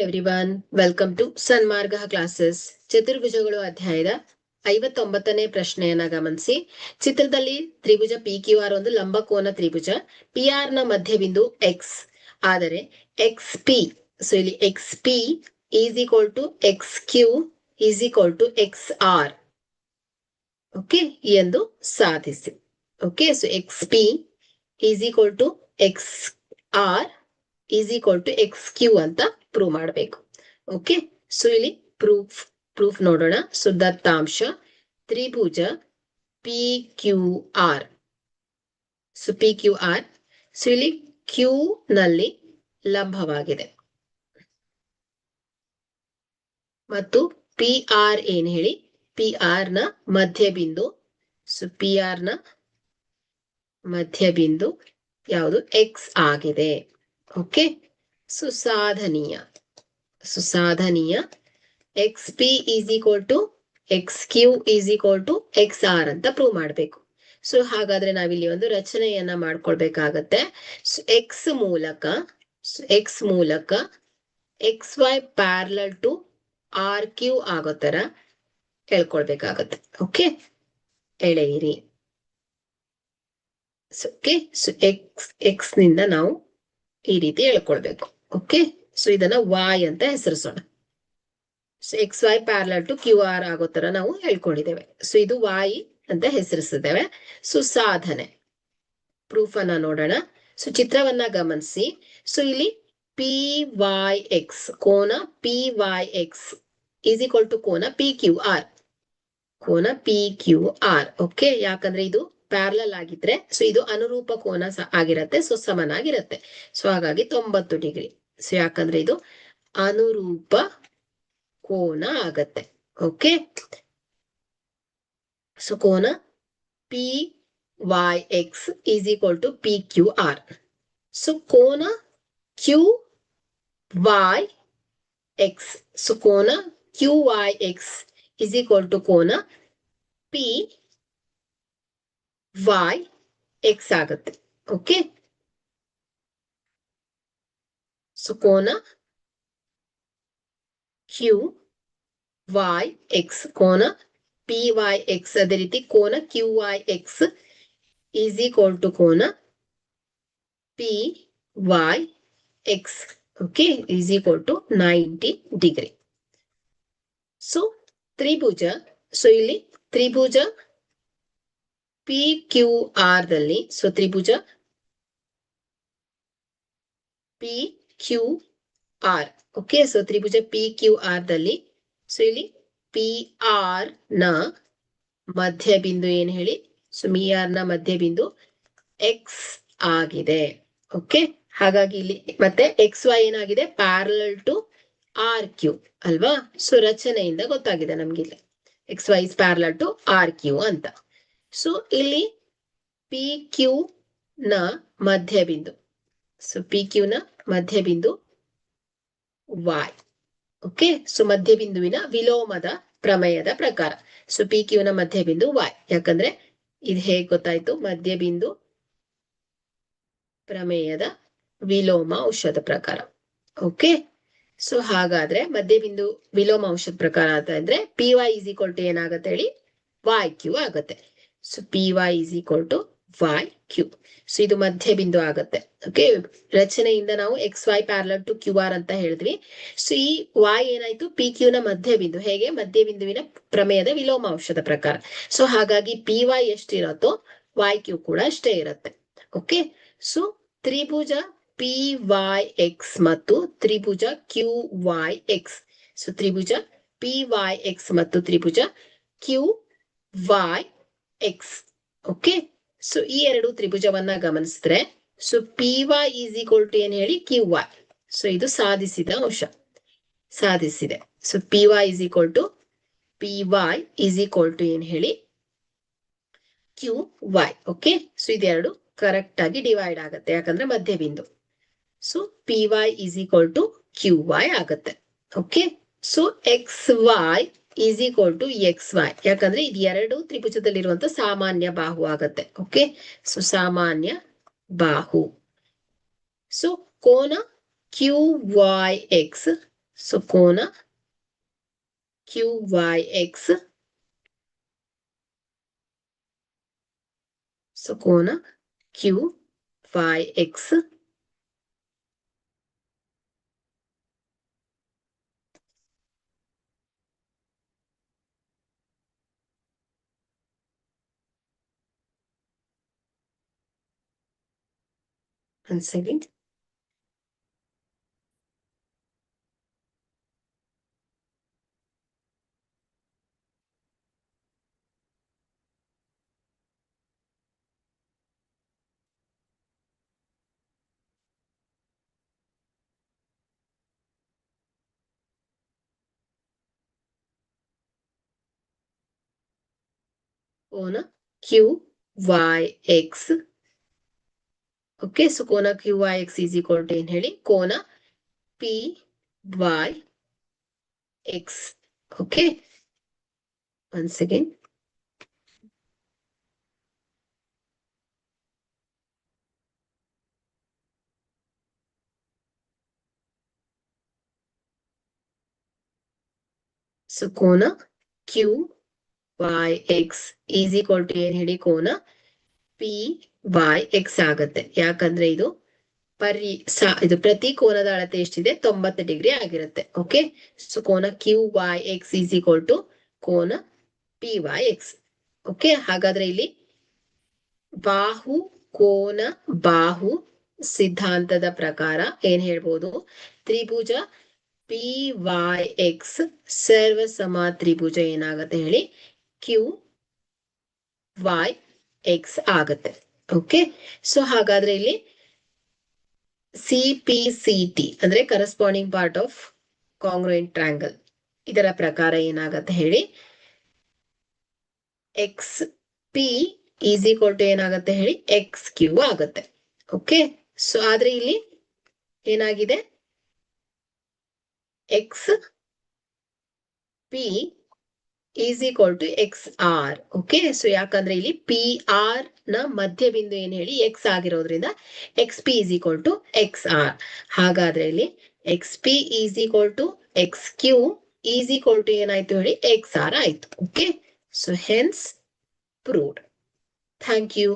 Everyone welcome to Sanmarga classes. ಚತುರ್ಭುಜಗಳು ಅಧ್ಯಾಯದ 59ನೇ ಪ್ರಶ್ನೆಯನ್ನ ಗಮನಿಸಿ. ಚಿತ್ರದಲ್ಲಿ ತ್ರಿಭುಜ ಪಿ ಕ್ಯೂ ಆರ್ ಒಂದು ಲಂಬಕೋನ ತ್ರಿಭುಜ. ಪಿ ಆರ್ ನ ಮಧ್ಯಬಿಂದು ಎಕ್ಸ್ ಆದರೆ ಎಕ್ಸ್ ಪಿ, ಸೊ ಇಲ್ಲಿ X P is equal to X Q is equal to X R okay ಎಂದು ಸಾಧಿಸಿ. Okay, so X P is equal to X R is equal to X Q ಅಂತ prove ಮಾಡಬೇಕು. Okay, so ಇಲ್ಲಿ proof ನೋಡೋಣ. So ದತ್ತಾಂಶ ತ್ರಿಭುಜ P Q R. So P Q R, so ಇಲ್ಲಿ Q ನಲ್ಲಿ ಲಂಬವಾಗಿದೆ ಮತ್ತು ಪಿ ಆರ್ ಏನ್ ಹೇಳಿ, ಪಿ ಆರ್ ನ ಮಧ್ಯಬಿಂದು. ಸೊ ಪಿ ಆರ್ ನ ಮಧ್ಯಬಿಂದು ಯಾವುದು, ಎಕ್ಸ್ ಆಗಿದೆ. ಓಕೆ, ಸುಸಾಧನೀಯ X P is equal to X Q is equal to X R ಅಂತ ಪ್ರೂವ್ ಮಾಡಬೇಕು. ಸೊ ಹಾಗಾದ್ರೆ ನಾವಿಲ್ಲಿ ಒಂದು ರಚನೆಯನ್ನ ಮಾಡ್ಕೊಳ್ಬೇಕಾಗತ್ತೆ. ಎಕ್ಸ್ ಮೂಲಕ X Y parallel to R Q ಆಗೋ ತರ ಹೇಳ್ಕೊಳ್ಬೇಕಾಗತ್ತೆ. ಓಕೆ, ಎಳೆಯಿರಿ. ಓಕೆ, ಸೊ ಎಕ್ಸ್ ನಿಂದ ನಾವು ಈ ರೀತಿ ಹೇಳ್ಕೊಳ್ಬೇಕು. ಓಕೆ, ಸೊ ಇದನ್ನ ವಾಯ್ ಅಂತ ಹೆಸರಿಸೋಣ. So X Y parallel to Q R ಆಗೋ ತರ ನಾವು ಹೇಳ್ಕೊಂಡಿದ್ದೇವೆ. ಸೊ ಇದು ವಾಯ್ ಅಂತ ಹೆಸರಿಸಿದ್ದೇವೆ. ಸೊ ಸಾಧನೆ ಪ್ರೂಫ್ ಅನ್ನ ನೋಡೋಣ. ಸೊ ಚಿತ್ರವನ್ನ ಗಮನಿಸಿ. ಸೊ ಇಲ್ಲಿ ಪಿ ವೈ ಎಕ್ಸ್, ಕೋನ P Y X is equal to ಕೋನ ಪಿ ಕ್ಯೂ ಆರ್. ಓಕೆ, ಯಾಕಂದ್ರೆ ಇದು ಪ್ಯಾರಲಲ್ ಆಗಿದ್ರೆ ಸೊ ಇದು ಅನುರೂಪ ಕೋನ ಆಗಿರತ್ತೆ, ಸೊ ಸಮನಾಗಿರತ್ತೆ. ಸೊ ಹಾಗಾಗಿ 90 ಡಿಗ್ರಿ. ಸೊ ಯಾಕಂದ್ರೆ ಇದು ಅನುರೂಪ ಕೋನ ಆಗತ್ತೆ. ಓಕೆ, ಸೊ ಕೋನ P Y X is equal to P Q R. So ಕೋನ ಕ್ಯೂ ವೈ ಎಕ್ಸ್, ಸೊ ಕೋನ Q Y X is equal to ಕೋನ ಪಿ ವೈ ಎಕ್ಸ್ ಆಗುತ್ತೆ. ಓಕೆ, ಸೊ ಕೋನ ಕ್ಯೂ ವೈ ಎಕ್ಸ್, ಕೋನ ಪಿ ವೈ ಎಕ್ಸ್, ಅದೇ ರೀತಿ ಕೋನ Q Y X is equal to ಕೋನ P Y X. Okay, is equal to 90 degree. So ತ್ರಿಭುಜ, so ಇಲ್ಲಿ ತ್ರಿಭುಜ ಪಿ ಕ್ಯೂ ಆರ್ ದಲ್ಲಿ, ಸೊ ತ್ರಿಭುಜ P Q R. Okay, so ತ್ರಿಭುಜ ಪಿ ಕ್ಯೂ ಆರ್ ದಲ್ಲಿ, ಸೊ ಇಲ್ಲಿ ಪಿ ಆರ್ ನ ಮಧ್ಯಬಿಂದು ಏನ್ ಹೇಳಿ, ಸೊ ಪಿ ಆರ್ ನ ಮಧ್ಯಬಿಂದು ಎಕ್ಸ್ ಆಗಿದೆ. ಓಕೆ, ಹಾಗಾಗಿ ಇಲ್ಲಿ ಮತ್ತೆ ಎಕ್ಸ್ ವೈ ಏನಾಗಿದೆ, ಪ್ಯಾರಲಲ್ ಟು ಆರ್ ಕ್ಯೂ ಅಲ್ವಾ. ಸೊ ರಚನೆಯಿಂದ ಗೊತ್ತಾಗಿದೆ ನಮ್ಗೆ ಇಲ್ಲಿ X Y is parallel to R Q ಅಂತ. ಸೊ ಇಲ್ಲಿ ಪಿ ಕ್ಯೂ ನ ಮಧ್ಯಬಿಂದು, ಸೊ ಪಿ ಕ್ಯೂ ನ ಮಧ್ಯಬಿಂದು ವೈ. ಓಕೆ, ಸೊ ಮಧ್ಯಬಿಂದುವಿನ ವಿಲೋಮದ ಪ್ರಮೇಯದ ಪ್ರಕಾರ ಸೊ ಪಿ ಕ್ಯೂ ನ ಮಧ್ಯಬಿಂದು ವೈ. ಯಾಕಂದ್ರೆ ಇದು ಹೇಗೆ ಗೊತ್ತಾಯ್ತು, ಮಧ್ಯಬಿಂದು ಪ್ರಮೇಯದ ವಿಲೋಮ ಅಂಶದ ಪ್ರಕಾರ. ಓಕೆ, ಸೊ ಹಾಗಾದ್ರೆ ಮಧ್ಯಬಿಂದು ವಿಲೋಮ ಅಂಶದ ಪ್ರಕಾರ ಅಂದ್ರೆ P Y is equal to ಏನಾಗತ್ತೆ ಹೇಳಿ, ವೈ ಕ್ಯೂ ಆಗತ್ತೆ. So P Y is equal to Y Q. So ಇದು ಮಧ್ಯಬಿಂದು ಆಗತ್ತೆ. ಓಕೆ, ರಚನೆಯಿಂದ ನಾವು X Y parallel to Q R ಅಂತ ಹೇಳಿದ್ವಿ. ಸೊ ಈ ವೈ ಏನಾಯ್ತು, ಪಿ ಕ್ಯೂ ನ ಮಧ್ಯಬಿಂದು. ಹೇಗೆ, ಮಧ್ಯಬಿಂದುವಿನ ಪ್ರಮೇಯದ ವಿಲೋಮ ಅಂಶದ ಪ್ರಕಾರ. ಸೊ ಹಾಗಾಗಿ ಪಿ ವೈ ಎಷ್ಟಿರತ್ತೋ ವೈ ಕ್ಯೂ ಕೂಡ ಅಷ್ಟೇ ಇರುತ್ತೆ. ಓಕೆ, ಸೊ ತ್ರಿಭುಜ ಪಿ ವೈ ಎಕ್ಸ್ ಮತ್ತು ತ್ರಿಭುಜ ಕ್ಯೂ ವೈ ಎಕ್ಸ್. ಸೊ ತ್ರಿಭುಜ ಪಿ ವೈ ಎಕ್ಸ್ ಮತ್ತು ತ್ರಿಭುಜ Q Y X. Okay, so ಈ ಎರಡು ತ್ರಿಭುಜವನ್ನ ಗಮನಿಸಿದ್ರೆ so P Y is equal to ಏನ್ ಹೇಳಿ, ಕ್ಯೂ ವೈ. ಸೊ ಇದು ಸಾಧಿಸಿದ ಅಂಶ, ಸಾಧಿಸಿದೆ. So P Y is equal to ಏನ್ ಹೇಳಿ, ಕ್ಯೂ ವೈ. ಓಕೆ, ಸೊ ಇದೆರಡು ಕರೆಕ್ಟ್ ಆಗಿ ಡಿವೈಡ್ ಆಗತ್ತೆ, ಯಾಕಂದ್ರೆ ಮಧ್ಯಬಿಂದು. So P Y is equal to Q Y ಆಗತ್ತೆ. Okay, so X Y is equal to X Y, ಯಾಕಂದ್ರೆ ಇದು ಎರಡು ತ್ರಿಭುಜದಲ್ಲಿರುವಂತ ಸಾಮಾನ್ಯ ಬಾಹು ಆಗತ್ತೆ. ಓಕೆ, ಸೊ ಸಾಮಾನ್ಯ ಬಾಹು. ಸೊ ಕೋನ ಕ್ಯೂ ವೈ ಎಕ್ಸ್ ಸೊ ಕೋನ ಕ್ಯೂ ವೈ ಎಕ್ಸ್, ಸೊ ಕೋನ ಕ್ಯೂ ವೈ ಎಕ್ಸ್ ಒಂದ್ ಸೆಕೆಂಡ್. ಕೋನ Q Y X. Okay, so ಕೋನ Q Y X is equal to ಏನ್ ಹೇಳಿ, ಕೋನ ಪಿ ವೈ ಎಕ್ಸ್. ಓಕೆ, ಒಂದ್ ಸೆಕೆಂಡ್. ಸೊ ಕೋನ Q Y X is equal to ಏನ್ ಹೇಳಿ, ಕೋನ ಪಿ ವೈ ಎಕ್ಸ್ ಆಗತ್ತೆ. ಯಾಕಂದ್ರೆ ಇದು ಇದು ಪ್ರತಿ ಕೋನದ ಅಳತೆ ಎಷ್ಟಿದೆ, 90 ಡಿಗ್ರಿ ಆಗಿರುತ್ತೆ. ಓಕೆ, ಸೊ ಕೋನ Q Y X is equal to ಕೋನ ಪಿ ವೈ ಎಕ್ಸ್. ಓಕೆ, ಹಾಗಾದ್ರೆ ಇಲ್ಲಿ ಬಾಹು ಕೋನ ಬಾಹು ಸಿದ್ಧಾಂತದ ಪ್ರಕಾರ ಏನ್ ಹೇಳ್ಬೋದು, ತ್ರಿಭುಜ ಪಿ ವೈ ಎಕ್ಸ್ ಸರ್ವಸಮ ತ್ರಿಭುಜ ಏನಾಗತ್ತೆ ಹೇಳಿ, ಕ್ಯೂ ವೈ ಎಕ್ಸ್ ಆಗತ್ತೆ. ಓಕೆ, ಸೊ ಹಾಗಾದ್ರೆ ಇಲ್ಲಿ ಸಿ ಪಿ ಸಿ ಟಿ ಅಂದ್ರೆ corresponding part of congruent triangle, ಇದರ ಪ್ರಕಾರ ಏನಾಗತ್ತೆ ಹೇಳಿ, X P is equal to ಏನಾಗತ್ತೆ ಹೇಳಿ, ಎಕ್ಸ್ ಕ್ಯೂ ಆಗತ್ತೆ. ಓಕೆ, ಸೊ ಆದ್ರೆ ಇಲ್ಲಿ ಏನಾಗಿದೆ, X P is equal to X R. Okay, so ಯಾಕಂದ್ರೆ ಇಲ್ಲಿ ಪಿ ಆರ್ ನ ಮಧ್ಯ ಬಿಂದು ಏನ್ ಹೇಳಿ ಎಕ್ಸ್ ಆಗಿರೋದ್ರಿಂದ X P is equal to X R. ಹಾಗಾದ್ರೆ ಇಲ್ಲಿ X P is equal to X Q is equal to ಏನಾಯ್ತು ಹೇಳಿ, ಎಕ್ಸ್ ಆರ್ ಆಯ್ತು. Okay, so hence proved. Thank you.